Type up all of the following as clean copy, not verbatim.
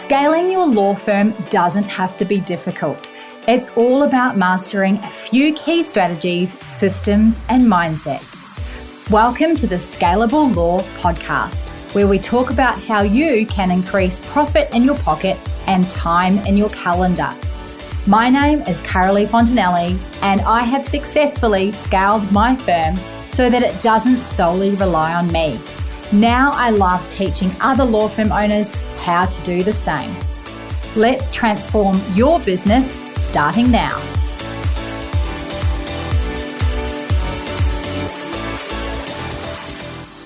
Scaling your law firm doesn't have to be difficult. It's all about mastering a few key strategies, systems, and mindsets. Welcome to the Scalable Law Podcast, where we talk about how you can increase profit in your pocket and time in your calendar. My name is Carley Fontanelli, and I have successfully scaled my firm so that it doesn't solely rely on me. Now I love teaching other law firm owners how to do the same. Let's transform your business starting now.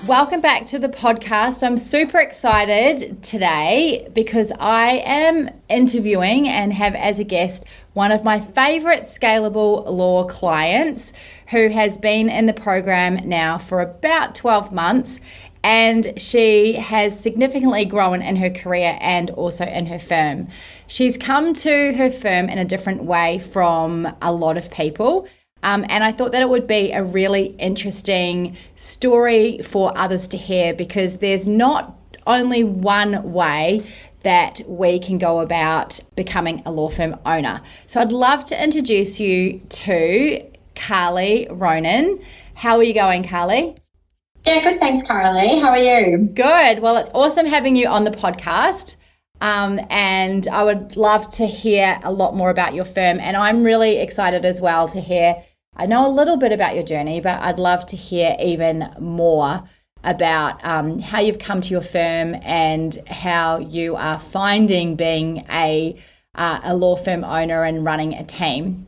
Welcome back to the podcast. I'm super excited today because I am interviewing and have as a guest one of my favorite scalable law clients who has been in the program now for about 12 months. And she has significantly grown in her career and also in her firm. She's come to her firm in a different way from a lot of people. And I thought that it would be a really interesting story for others to hear, because there's not only one way that we can go about becoming a law firm owner. So I'd love to introduce you to Carley Ronan. How are you going, Carley? Yeah, good. Thanks, Carley. How are you? Good. Well, it's awesome having you on the podcast. And I would love to hear a lot more about your firm. And I'm really excited as well to hear, I know a little bit about your journey, but I'd love to hear even more about how you've come to your firm and how you are finding being a law firm owner and running a team.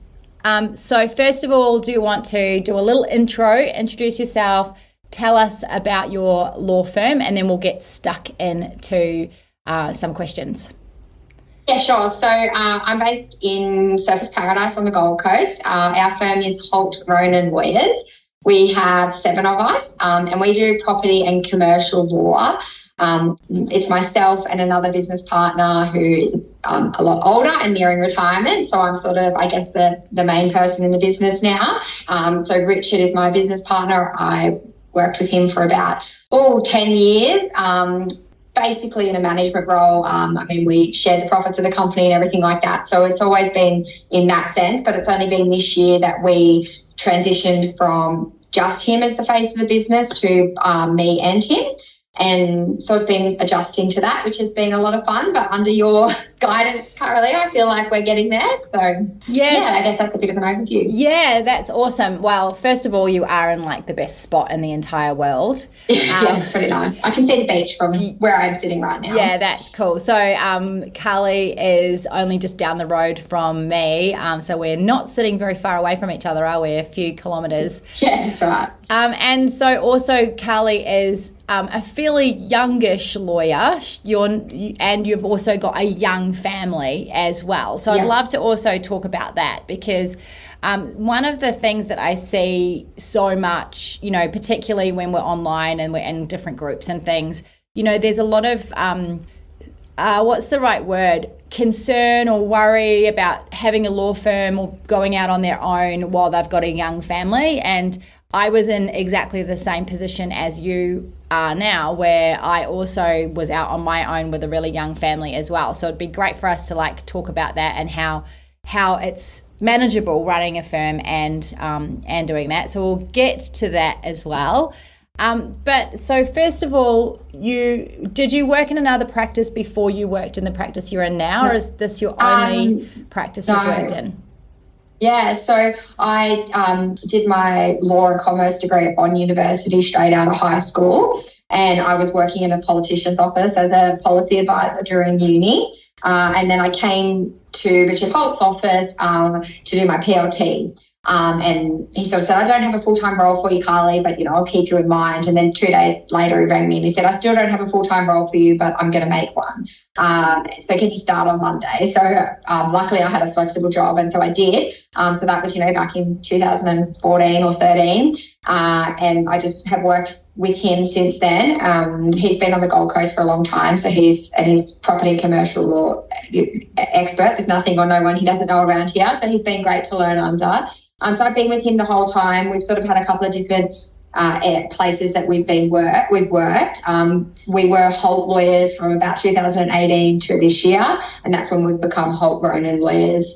So first of all, do you want to do a little intro, introduce yourself, tell us about your law firm, and then we'll get stuck into some questions. Yeah, sure. So I'm based in Surfers Paradise on the Gold Coast. Our firm is Ronan Lawyers. We have 7 of us, and we do property and commercial law. It's myself and another business partner who is a lot older and nearing retirement. So I'm sort of, I guess, the main person in the business now. So Richard is my business partner. I worked with him for about 10 years, basically in a management role. We shared the profits of the company and everything like that. So it's always been in that sense, but it's only been this year that we transitioned from just him as the face of the business to me and him. And so it's been adjusting to that, which has been a lot of fun. But under your guidance, Carly, I feel like we're getting there. So yes. Yeah, I guess that's a bit of an overview. Yeah, that's awesome. Well, first of all, you are in like the best spot in the entire world. Yeah, it's pretty nice. I can see the beach from where I'm sitting right now. Yeah, that's cool. So Carley is only just down the road from me. So we're not sitting very far away from each other, are we? A few kilometres. Yeah, that's right. And so also Carley is a fairly youngish lawyer, and you've also got a young family as well. So I'd love to also talk about that, because one of the things that I see so much, particularly when we're online and we're in different groups and things, there's a lot of, what's the right word? Concern or worry about having a law firm or going out on their own while they've got a young family. And I was in exactly the same position as you are now, where I also was out on my own with a really young family as well. So it'd be great for us to talk about that and how it's manageable running a firm and doing that. So we'll get to that as well. But so first of all, did you work in another practice before you worked in the practice you're in now, or is this your only practice you've worked in? Yeah, so I did my law and commerce degree at Bond University straight out of high school, and I was working in a politician's office as a policy advisor during uni, and then I came to Richard Holt's office to do my PLT. And he sort of said, I don't have a full-time role for you, Carley, but, I'll keep you in mind. And then 2 days later, he rang me and he said, I still don't have a full-time role for you, but I'm going to make one. So can you start on Monday? So luckily I had a flexible job, and so I did. So that was, back in 2014 or 13. And I just have worked with him since then. He's been on the Gold Coast for a long time, so he's property and commercial law expert. There's nothing or no one he doesn't know around here. So he's been great to learn under. So I've been with him the whole time. We've sort of had a couple of different at places that we've worked. We were Holt lawyers from about 2018 to this year, and that's when we've become Holt Ronan lawyers.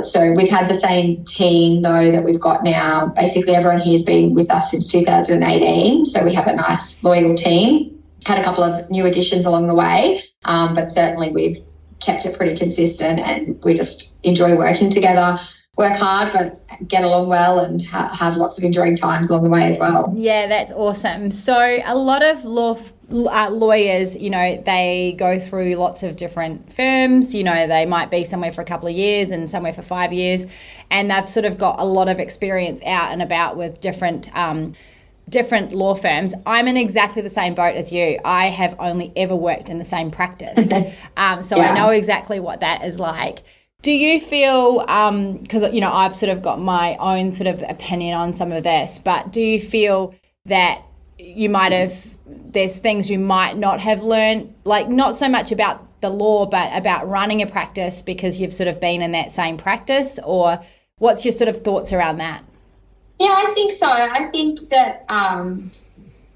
So we've had the same team, though, that we've got now. Basically, everyone here has been with us since 2018, so we have a nice, loyal team. Had a couple of new additions along the way, but certainly we've kept it pretty consistent, and we just enjoy working together. Work hard, but get along well, and have lots of enjoying times along the way as well. Yeah, that's awesome. So a lot of lawyers, you know, they go through lots of different firms. You know, they might be somewhere for a couple of years and somewhere for 5 years, and they've sort of got a lot of experience out and about with different law firms. I'm in exactly the same boat as you. I have only ever worked in the same practice. So I know exactly what that is like. Do you feel, because, you know, I've sort of got my own sort of opinion on some of this, but do you feel that there's things you might not have learned, like not so much about the law, but about running a practice because you've sort of been in that same practice? Or what's your sort of thoughts around that? Yeah, I think so. I think that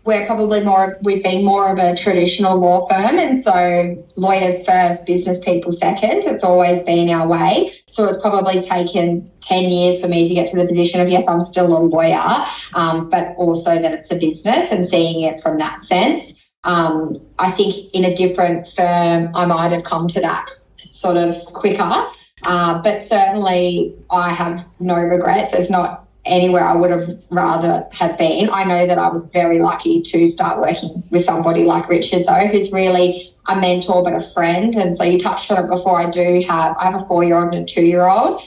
we've been more of a traditional law firm, and so lawyers first, business people second. It's always been our way. So it's probably taken 10 years for me to get to the position of, yes, I'm still a lawyer, but also that it's a business and seeing it from that sense. I think in a different firm, I might have come to that sort of quicker, but certainly I have no regrets. There's not anywhere I would have rather have been. I know that I was very lucky to start working with somebody like Richard, though, who's really a mentor but a friend. And so you touched on it before. I have a 4-year-old and a 2-year-old,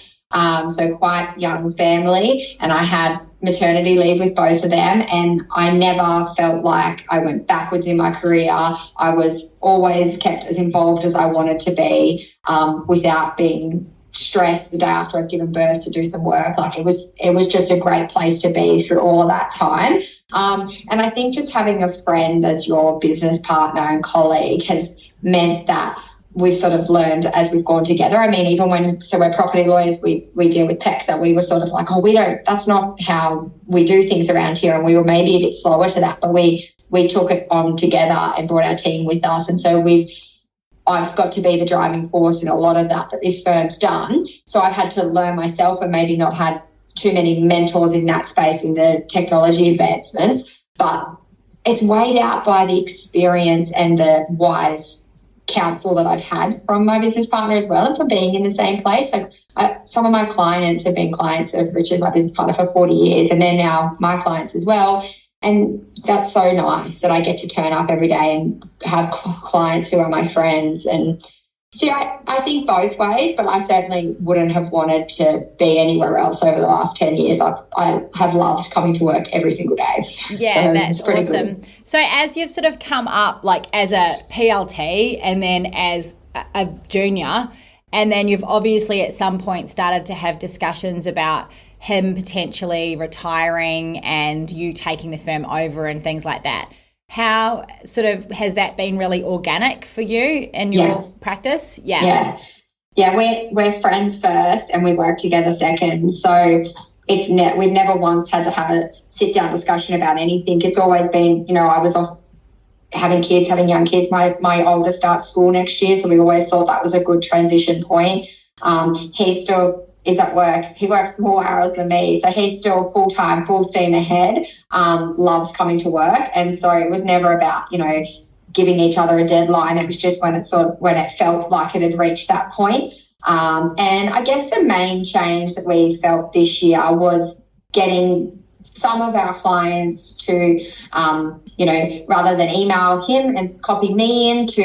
so quite young family, and I had maternity leave with both of them, and I never felt like I went backwards in my career. I was always kept as involved as I wanted to be, without being stressed the day after I've given birth to do some work. Like it was just a great place to be through all of that time. And I think just having a friend as your business partner and colleague has meant that we've sort of learned as we've gone together. I mean, even we're property lawyers, we deal with PEXA, we were sort of like, that's not how we do things around here. And we were maybe a bit slower to that, but we took it on together and brought our team with us. And so I've got to be the driving force in a lot of that this firm's done. So I've had to learn myself and maybe not had too many mentors in that space in the technology advancements, but it's weighed out by the experience and the wise counsel that I've had from my business partner as well, and from being in the same place. Like some of my clients have been clients of Richard, my business partner, for 40 years, and they're now my clients as well. And that's so nice that I get to turn up every day and have clients who are my friends. And so I think both ways, but I certainly wouldn't have wanted to be anywhere else over the last 10 years. I have loved coming to work every single day. Yeah, so that's pretty awesome. Good. So as you've sort of come up like as a PLT and then as a junior, and then you've obviously at some point started to have discussions about him potentially retiring and you taking the firm over and things like that. How sort of has that been really organic for you in your practice? Yeah, we're friends first and we work together second. So we've never once had to have a sit down discussion about anything. It's always been, you know, I was off having young kids. My oldest starts school next year, so we always thought that was a good transition point. He still is at work. He works more hours than me, so he's still full-time, full steam ahead, loves coming to work. And so it was never about, you know, giving each other a deadline. It was just when it felt like it had reached that point. And I guess the main change that we felt this year was getting some of our clients to, you know, rather than email him and copy me in, to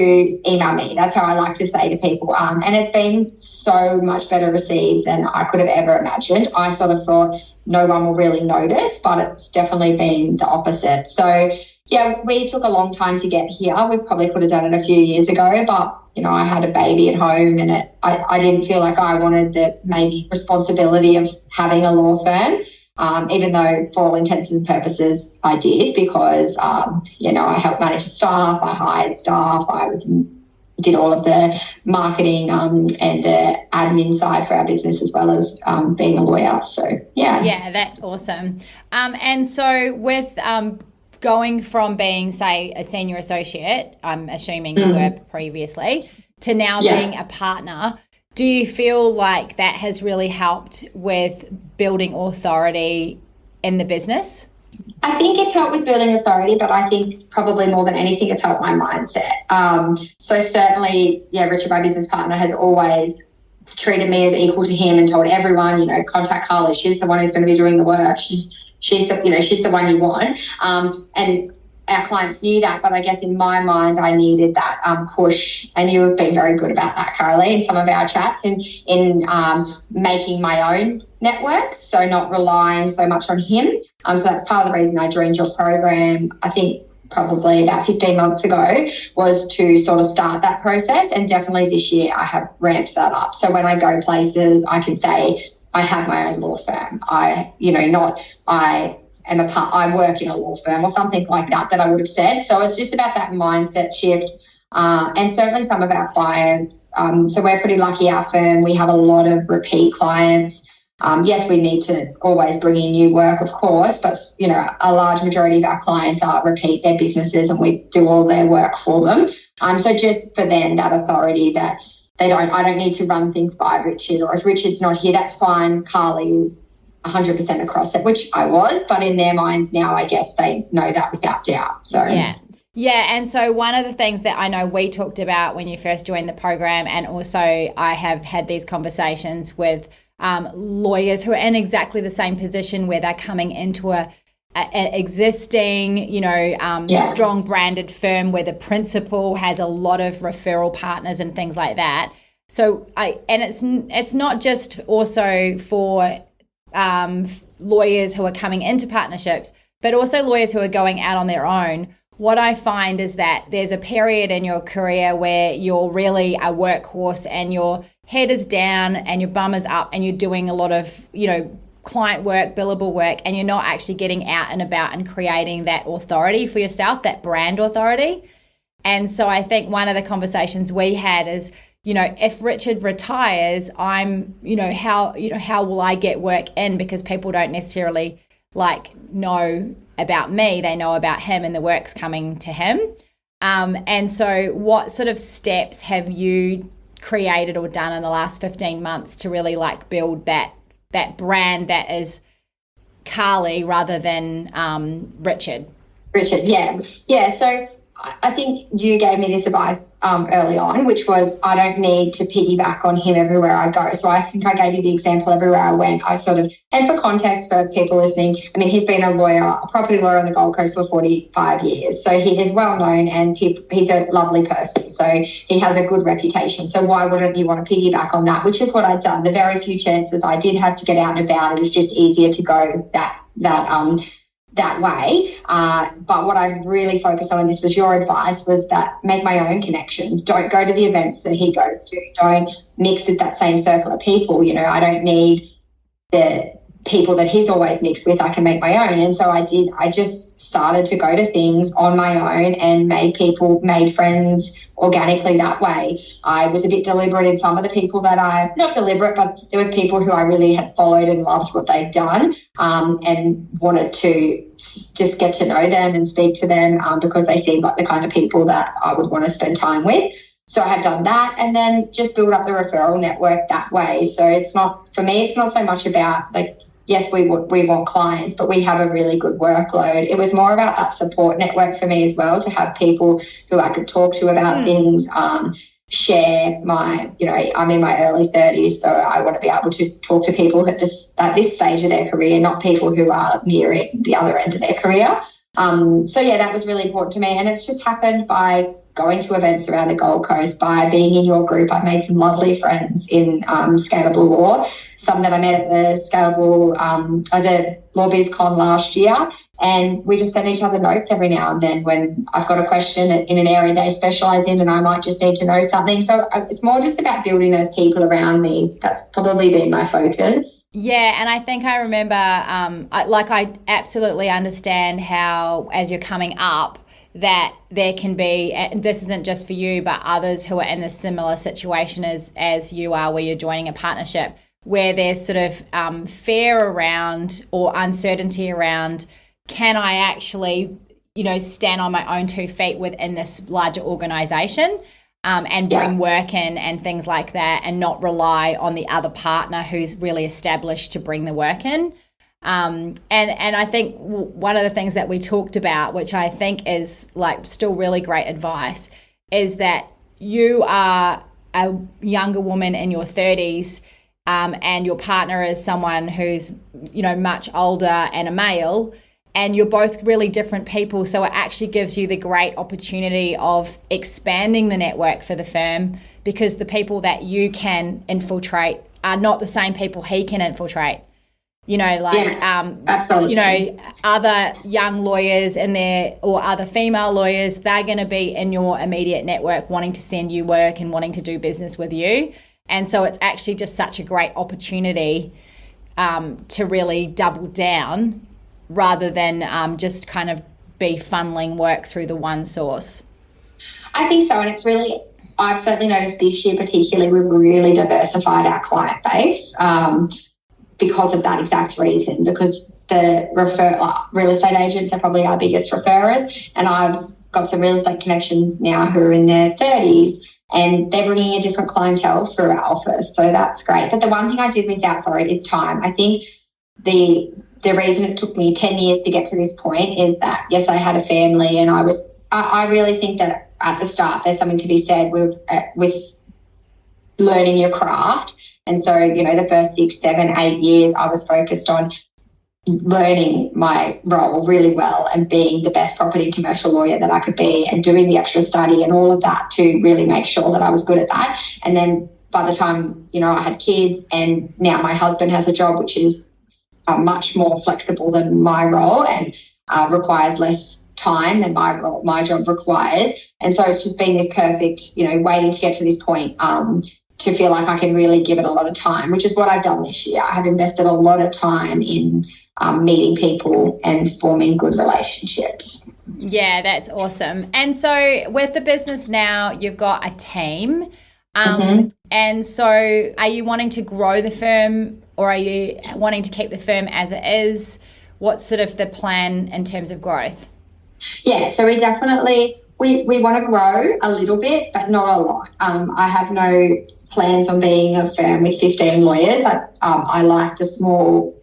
email me. That's how I like to say to people. And it's been so much better received than I could have ever imagined. I sort of thought no one will really notice, but it's definitely been the opposite. So, yeah, we took a long time to get here. We probably could have done it a few years ago, but, you know, I had a baby at home and I didn't feel like I wanted the maybe responsibility of having a law firm. Even though for all intents and purposes I did, because, you know, I helped manage the staff, I hired staff, I was did all of the marketing and the admin side for our business, as well as being a lawyer. So, yeah. Yeah, that's awesome. And so with going from being, say, a senior associate, I'm assuming you were previously, to now being a partner, do you feel like that has really helped with building authority in the business? I think it's helped with building authority, but I think probably more than anything, it's helped my mindset. So certainly, Richard, my business partner, has always treated me as equal to him and told everyone, contact Carley. She's the one who's going to be doing the work. She's the one you want. And our clients knew that, but I guess in my mind, I needed that push. And you have been very good about that, Carley, in some of our chats, in making my own network, so not relying so much on him. So that's part of the reason I joined your program, I think probably about 15 months ago, was to sort of start that process. And definitely this year I have ramped that up. So when I go places, I can say I have my own law firm. I work in a law firm or something like that I would have said. So it's just about that mindset shift. And certainly some of our clients, so we're pretty lucky, our firm, we have a lot of repeat clients. Yes, we need to always bring in new work, of course, but, a large majority of our clients repeat their businesses and we do all their work for them. So just for them, that authority that I don't need to run things by Richard, or if Richard's not here, that's fine. Carley is 100% across it, which I was, but in their minds now, I guess they know that without doubt. So yeah. And so one of the things that I know we talked about when you first joined the program, and also I have had these conversations with lawyers who are in exactly the same position, where they're coming into an existing, strong branded firm where the principal has a lot of referral partners and things like that. So it's not just also for lawyers who are coming into partnerships, but also lawyers who are going out on their own. What I find is that there's a period in your career where you're really a workhorse and your head is down and your bum is up and you're doing a lot of, client work, billable work, and you're not actually getting out and about and creating that authority for yourself, that brand authority. And so I think one of the conversations we had is, if Richard retires, how will I get work in? Because people don't necessarily know about me, they know about him and the work's coming to him. And so what sort of steps have you created or done in the last 15 months to really build that brand that is Carley rather than Richard? Yeah. So I think you gave me this advice early on, which was I don't need to piggyback on him everywhere I go. So I think I gave you the example everywhere I went. And for context for people listening, he's been a property lawyer on the Gold Coast for 45 years. So he is well known and he's a lovely person. So he has a good reputation. So why wouldn't you want to piggyback on that? Which is what I'd done. The very few chances I did have to get out and about, it was just easier to go that way. But what I've really focused on, and this was your advice, was that make my own connections. Don't go to the events that he goes to. Don't mix with that same circle of people. I don't need the people that he's always mixed with. I can make my own. And so I did. I just started to go to things on my own and made friends organically that way. I was a bit deliberate in some of the people that not deliberate, but there was people who I really had followed and loved what they'd done, and wanted to just get to know them and speak to them because they seemed like the kind of people that I would want to spend time with. So I have done that, and then just build up the referral network that way. So it's not so much about yes, we want clients, but we have a really good workload. It was more about that support network for me as well, to have people who I could talk to about things, share my, I'm in my early 30s, so I want to be able to talk to people at this stage of their career, not people who are nearing the other end of their career. That was really important to me, and it's just happened by going to events around the Gold Coast, by being in your group. I've made some lovely friends in Scalable Law, some that I met at the Scalable, the Law Biz Con last year, and we just send each other notes every now and then when I've got a question in an area they specialise in and I might just need to know something. So it's more just about building those people around me. That's probably been my focus. Yeah, and I think I remember, I absolutely understand how, as you're coming up, that there can be, and this isn't just for you, but others who are in a similar situation as you are, where you're joining a partnership, where there's sort of fear around or uncertainty around, can I actually, stand on my own 2 feet within this larger organization and bring work in and things like that, and not rely on the other partner who's really established to bring the work in. And I think one of the things that we talked about, which I think is like still really great advice, is that you are a younger woman in your 30s, and your partner is someone who's, much older and a male, and you're both really different people. So it actually gives you the great opportunity of expanding the network for the firm, because the people that you can infiltrate are not the same people he can infiltrate. Absolutely. Other young lawyers in there, or other female lawyers, they're going to be in your immediate network wanting to send you work and wanting to do business with you. And so it's actually just such a great opportunity to really double down, rather than just kind of be funneling work through the one source. I think so. And it's really, I've certainly noticed this year particularly, we've really diversified our client base. Because of that exact reason, because the real estate agents are probably our biggest referrers, and I've got some real estate connections now who are in their 30s, and they're bringing a different clientele through our office, so that's great. But the one thing I did miss out, is time. I think the reason it took me 10 years to get to this point is that, yes, I had a family, and I really think that at the start there's something to be said with learning your craft. And so, the first 6, 7, 8 years, I was focused on learning my role really well and being the best property and commercial lawyer that I could be, and doing the extra study and all of that to really make sure that I was good at that. And then by the time, I had kids, and now my husband has a job which is much more flexible than my role, and requires less time than my job requires. And so it's just been this perfect, waiting to get to this point, to feel like I can really give it a lot of time, which is what I've done this year. I have invested a lot of time in meeting people and forming good relationships. Yeah, that's awesome. And so with the business now, you've got a team. And so are you wanting to grow the firm, or are you wanting to keep the firm as it is? What's sort of the plan in terms of growth? Yeah, so we definitely, we want to grow a little bit, but not a lot. I have no plans on being a firm with 15 lawyers. I like the small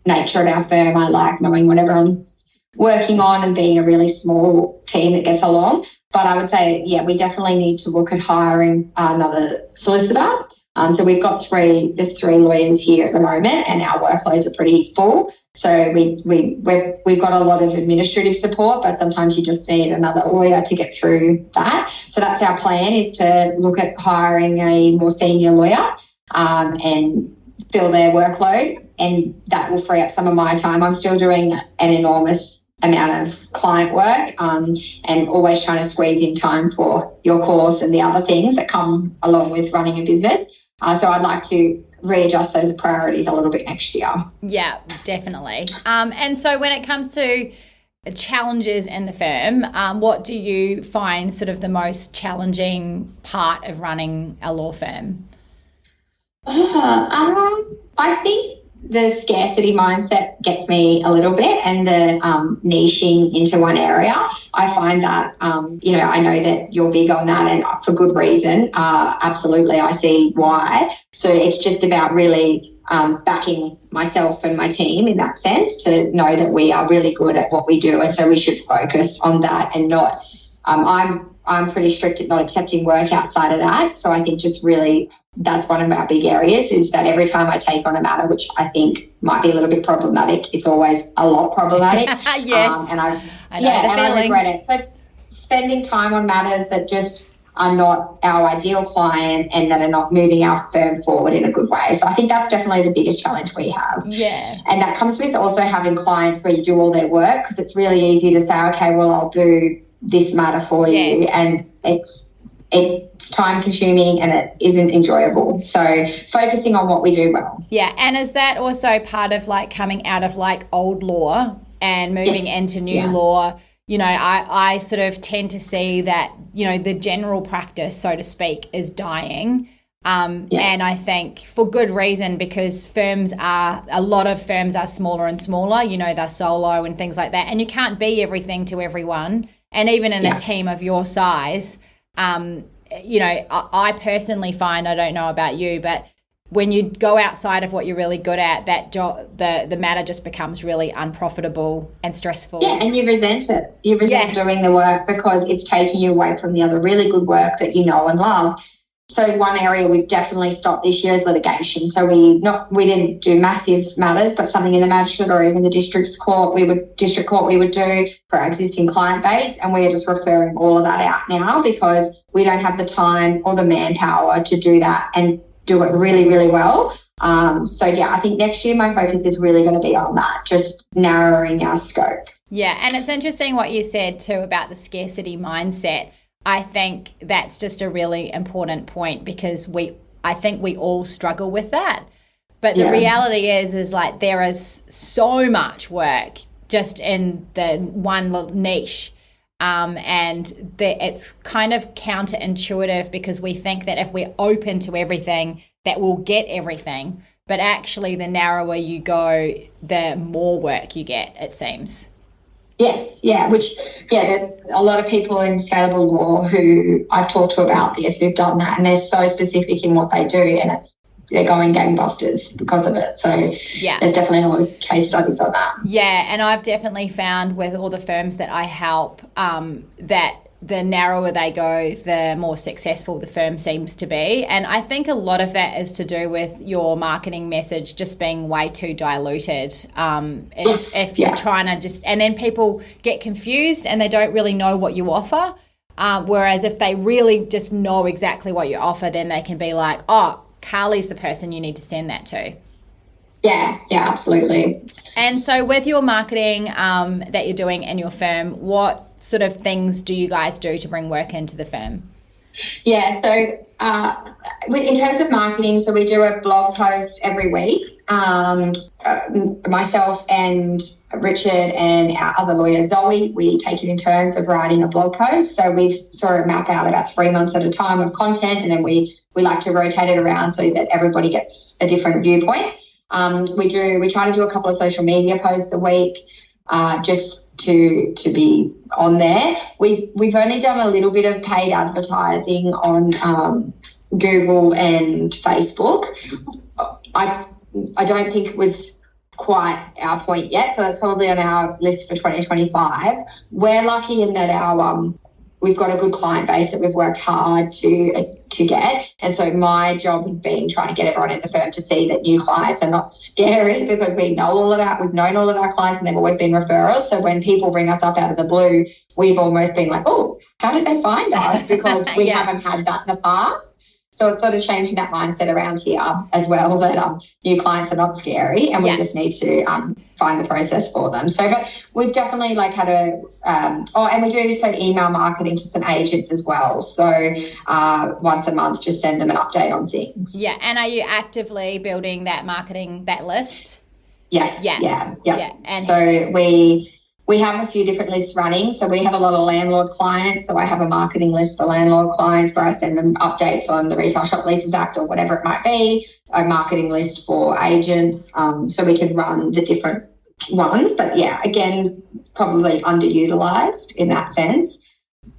nature of our firm. I like knowing what everyone's working on and being a really small team that gets along. But I would say, we definitely need to look at hiring another solicitor. So we've got there's 3 lawyers here at the moment, and our workloads are pretty full. So we've got a lot of administrative support, but sometimes you just need another lawyer to get through that. So that's our plan, is to look at hiring a more senior lawyer and fill their workload, and that will free up some of my time. I'm still doing an enormous amount of client work and always trying to squeeze in time for your course and the other things that come along with running a business. So I'd like to readjust those priorities a little bit next year. Yeah, definitely. And so when it comes to challenges in the firm, what do you find sort of the most challenging part of running a law firm? I think the scarcity mindset gets me a little bit, and the niching into one area. I find that, I know that you're big on that, and for good reason. Absolutely, I see why. So it's just about really backing myself and my team in that sense, to know that we are really good at what we do, and so we should focus on that and not. I'm pretty strict at not accepting work outside of that. So I think just really that's one of our big areas, is that every time I take on a matter which I think might be a little bit problematic, it's always a lot problematic. Yes. And I regret it. So spending time on matters that just are not our ideal client and that are not moving our firm forward in a good way. So I think that's definitely the biggest challenge we have. Yeah. And that comes with also having clients where you do all their work, because it's really easy to say, okay, well, I'll do this matter for you, and it's time consuming and it isn't enjoyable. So focusing on what we do well. Yeah. And is that also part of like coming out of like old law and moving into new law? I sort of tend to see that, the general practice, so to speak, is dying. And I think for good reason, because a lot of firms are smaller and smaller, they're solo and things like that. And you can't be everything to everyone. And even in a team of your size, I personally find, I don't know about you, but when you go outside of what you're really good at, that job, the matter just becomes really unprofitable and stressful. Yeah, and you resent it. You resent doing the work because it's taking you away from the other really good work that you know and love. So one area we've definitely stopped this year is litigation. So we didn't do massive matters, but something in the magistrate or even the district court we would do for our existing client base, and we're just referring all of that out now because we don't have the time or the manpower to do that and do it really, really well. I think next year my focus is really going to be on that, just narrowing our scope. Yeah, and it's interesting what you said too about the scarcity mindset. I think that's just a really important point because I think we all struggle with that. But the reality is like there is so much just in the one little niche. It's kind of counterintuitive because we think that if we're open to everything, that we'll get everything. But actually, the narrower you go, the more work you get, it seems. Yes, there's a lot of people in scalable law who I've talked to about this who've done that, and they're so specific in what they do, and they're going gangbusters because of it. So there's definitely a lot of case studies on that. Yeah, and I've definitely found with all the firms that I help that the narrower they go, the more successful the firm seems to be. And I think a lot of that is to do with your marketing message just being way too diluted. If you're trying to and then people get confused and they don't really know what you offer. Whereas if they really just know exactly what you offer, then they can be like, oh, Carley's the person you need to send that to. Yeah, absolutely. And so with your marketing that you're doing in your firm, what sort of things do you guys do to bring work into the firm? Yeah, so in terms of marketing, so we do a blog post every week. Myself and Richard and our other lawyer, Zoe, we take it in turns of writing a blog post. So we've sort of map out about 3 months at a time of content, and then we like to rotate it around so that everybody gets a different viewpoint. We try to do a couple of social media posts a week, just to be on there. We've only done a little bit of paid advertising on Google and Facebook. I don't think it was quite our point yet, so that's probably on our list for 2025. We're lucky in that we've got a good client base that we've worked hard to get, and so my job has been trying to get everyone in the firm to see that new clients are not scary because we've known all of our clients and they've always been referrals. So when people ring us up out of the blue, we've almost been like, oh, how did they find us? Because we haven't had that in the past. So it's sort of changing that mindset around here as well, that new clients are not scary and we just need to find the process for them. So but we've definitely had and we do email marketing to some agents as well. So once a month, just send them an update on things. Yeah, and are you actively building that marketing, that list? Yes. Yeah. And so we have a few different lists running. So we have a lot of landlord clients. So I have a marketing list for landlord clients where I send them updates on the Retail Shop Leases Act or whatever it might be, a marketing list for agents, so we can run the different ones. But again, probably underutilized in that sense.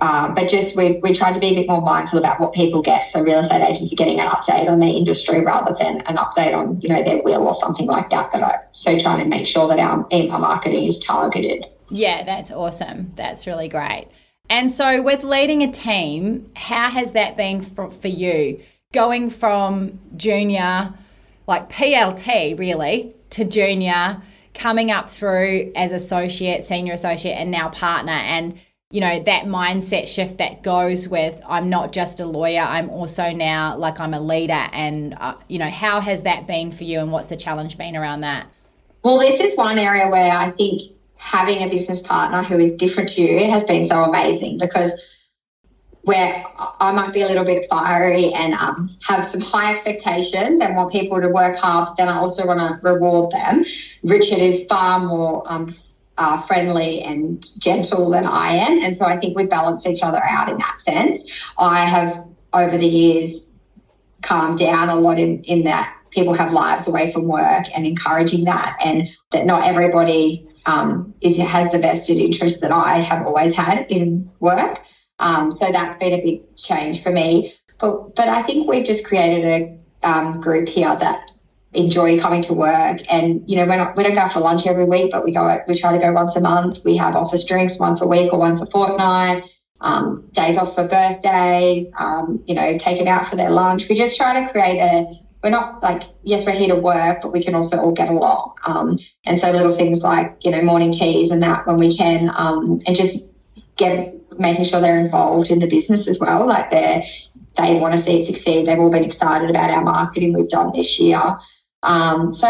But just we tried to be a bit more mindful about what people get. So real estate agents are getting an update on their industry rather than an update on, their will or something like that. But so trying to make sure that our email marketing is targeted. Yeah, that's awesome. That's really great. And so with leading a team, how has that been for you? Going from junior, like PLT really, to junior, coming up through as associate, senior associate, and now partner, and that mindset shift that goes with I'm not just a lawyer, I'm also now I'm a leader. And, how has that been for you and what's the challenge been around that? Well, this is one area where I think having a business partner who is different to you has been so amazing, because where I might be a little bit fiery and have some high expectations and want people to work hard, but then I also want to reward them. Richard is far more friendly and gentle than I am. And so I think we balanced each other out in that sense. I have, over the years, calmed down a lot in that people have lives away from work, and encouraging that, and that not everybody has the vested interest that I have always had in work. So that's been a big change for me. But I think we've just created a group here that enjoy coming to work, and we don't go out for lunch every week, but we try to go once a month. We have office drinks once a week or once a fortnight. Days off for birthdays, take them out for their lunch. We just try to create we're not like, yes, we're here to work, but we can also all get along. And so little things like, morning teas and that when we can, and just making sure they're involved in the business as well. Like they want to see it succeed. They've all been excited about our marketing we've done this year. So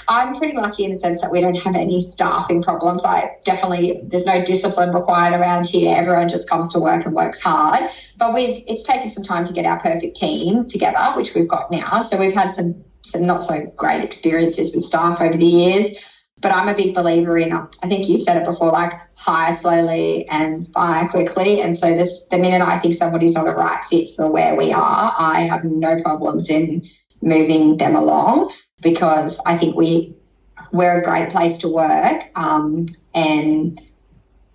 I'm pretty lucky in the sense that we don't have any staffing problems. There's no discipline required around here. Everyone just comes to work and works hard. But it's taken some time to get our perfect team together, which we've got now. So we've had some not so great experiences with staff over the years. But I'm a big believer in, I think you've said it before, like hire slowly and fire quickly. And so the minute I think somebody's not a right fit for where we are, I have no problems in moving them along, because I think we're a great place to work, and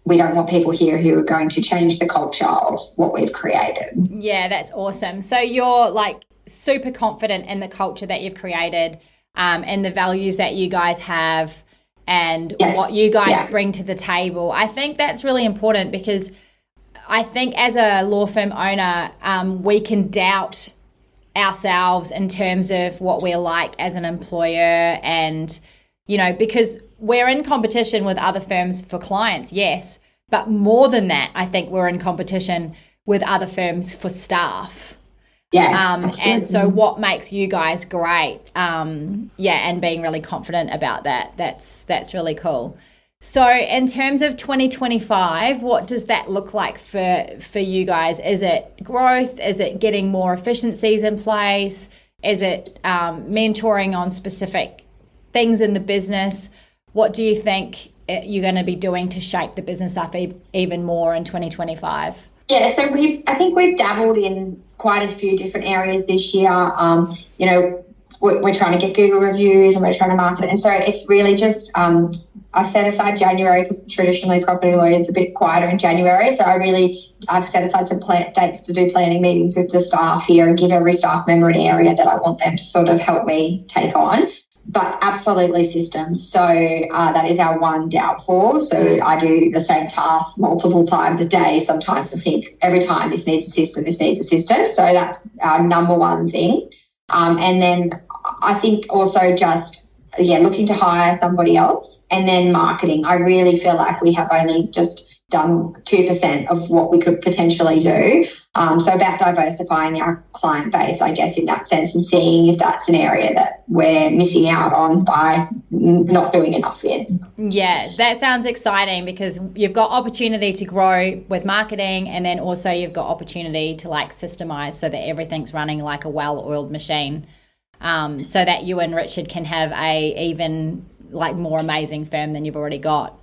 we don't want people here who are going to change the culture of what we've created. Yeah, that's awesome. So you're like super confident in the culture that you've created, and the values that you guys have, and what you guys bring to the table. I think that's really important, because I think as a law firm owner, we can doubt ourselves in terms of what we're like as an employer, and because we're in competition with other firms for clients, yes, but more than that, I think we're in competition with other firms for staff. And so what makes you guys great, and being really confident about that's really cool. So in terms of 2025, what does that look like for you guys? Is it growth? Is it getting more efficiencies in place? Is it mentoring on specific things in the business? What do you think you're going to be doing to shape the business up even more in 2025? Yeah, so I think we've dabbled in quite a few different areas this year. We're trying to get Google reviews, and we're trying to market it. And so it's really just, I've set aside January, because traditionally property lawyers are a bit quieter in January. So I've set aside some dates to do planning meetings with the staff here, and give every staff member an area that I want them to sort of help me take on. But absolutely systems. So that is our one downfall. So I do the same task multiple times a day. Sometimes I think every time this needs a system. So that's our number one thing. And then I think also just, looking to hire somebody else, and then marketing. I really feel like we have only just done 2% of what we could potentially do. So about diversifying our client base, I guess, in that sense, and seeing if that's an area that we're missing out on by not doing enough in. Yeah, that sounds exciting, because you've got opportunity to grow with marketing, and then also you've got opportunity to like systemize so that everything's running like a well-oiled machine, so that you and Richard can have a even like more amazing firm than you've already got.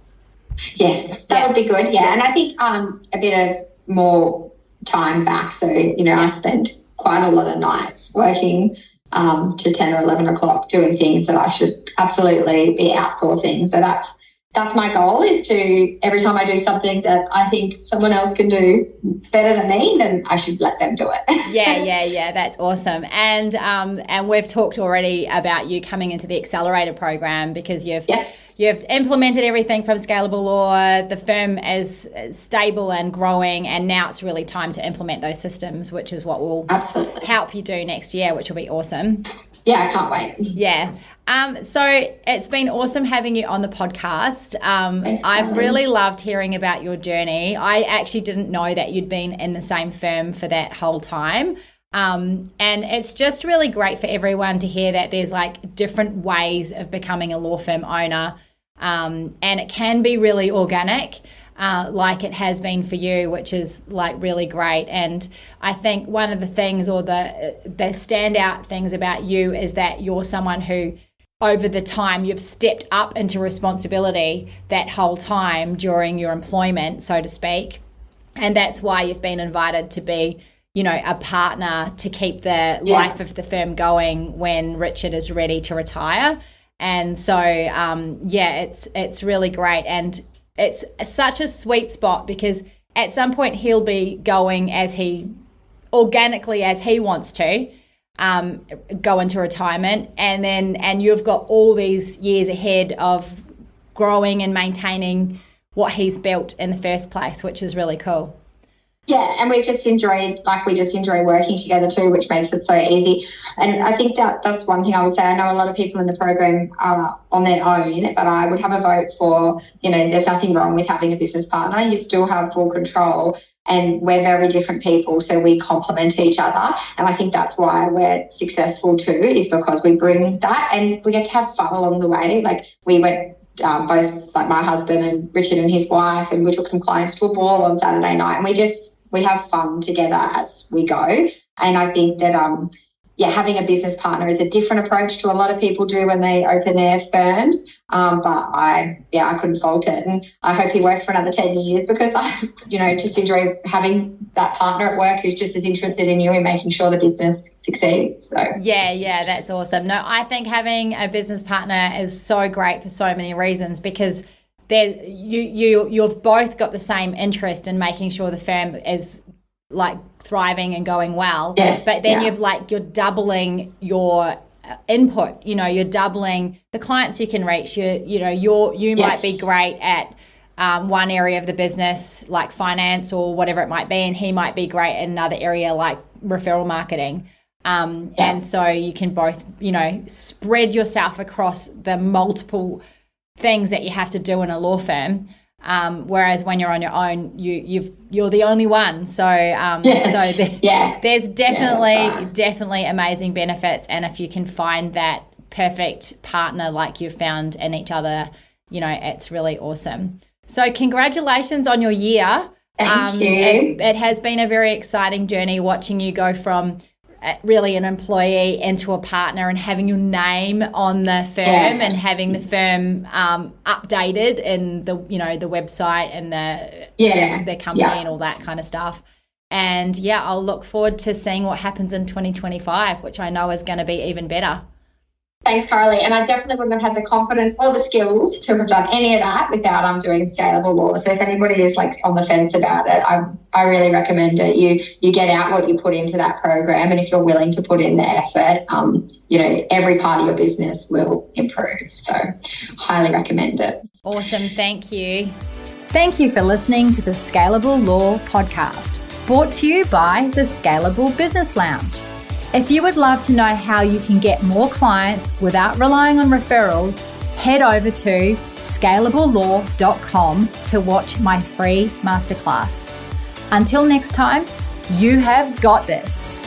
Yeah, that would be good. Yeah, and I think a bit of more time back. So, I spend quite a lot of nights working to 10 or 11 o'clock doing things that I should absolutely be outsourcing. So that's my goal, is to, every time I do something that I think someone else can do better than me, then I should let them do it. Yeah, that's awesome. And we've talked already about you coming into the accelerator program, because you've implemented everything from scalable law. The firm is stable and growing, and now it's really time to implement those systems, which is what will help you do next year, which will be awesome. Yeah, I can't wait. Yeah. So it's been awesome having you on the podcast. Thanks, I've really loved hearing about your journey. I actually didn't know that you'd been in the same firm for that whole time. And it's just really great for everyone to hear that there's like different ways of becoming a law firm owner. And it can be really organic, like it has been for you, which is like really great. And I think one of the things, or the standout things about you, is that you're someone who over the time you've stepped up into responsibility that whole time during your employment, so to speak. And that's why you've been invited to be, you know, a partner to keep the life of the firm going when Richard is ready to retire. And so, it's really great. And it's such a sweet spot because at some point he'll be going as he wants to go into retirement. And you've got all these years ahead of growing and maintaining what he's built in the first place, which is really cool. Yeah, and we just enjoy working together too, which makes it so easy. And I think that's one thing I would say. I know a lot of people in the program are on their own, but I would have a vote for, you know, there's nothing wrong with having a business partner. You still have full control, and we're very different people, so we complement each other. And I think that's why we're successful too, is because we bring that and we get to have fun along the way. Like we went both, like my husband and Richard and his wife, and we took some clients to a ball on Saturday night, and we have fun together as we go. And I think that, having a business partner is a different approach to a lot of people do when they open their firms. But I couldn't fault it. And I hope he works for another 10 years because I, just enjoy having that partner at work who's just as interested in you and making sure the business succeeds. So yeah, that's awesome. No, I think having a business partner is so great for so many reasons because you've both got the same interest in making sure the firm is like thriving and going well. Yes, but then you're doubling your input. You're doubling the clients you can reach. You might be great at one area of the business like finance or whatever it might be, and he might be great in another area like referral marketing. And so you can both spread yourself across the multiple things that you have to do in a law firm, whereas when you're on your own, you're the only one. So there's definitely amazing benefits, and if you can find that perfect partner like you've found in each other, it's really awesome. So congratulations on your year. Thank you. It has been a very exciting journey watching you go from really an employee into a partner and having your name on the firm and having the firm updated in the the website and the company and all that kind of stuff. And I'll look forward to seeing what happens in 2025, which I know is going to be even better. Thanks, Carley. And I definitely wouldn't have had the confidence or the skills to have done any of that without doing scalable law. So if anybody is like on the fence about it, I really recommend it. You get out what you put into that program, and if you're willing to put in the effort, every part of your business will improve. So highly recommend it. Awesome. Thank you. Thank you for listening to the Scalable Law Podcast, brought to you by the Scalable Business Lounge. If you would love to know how you can get more clients without relying on referrals, head over to scalablelaw.com to watch my free masterclass. Until next time, you have got this.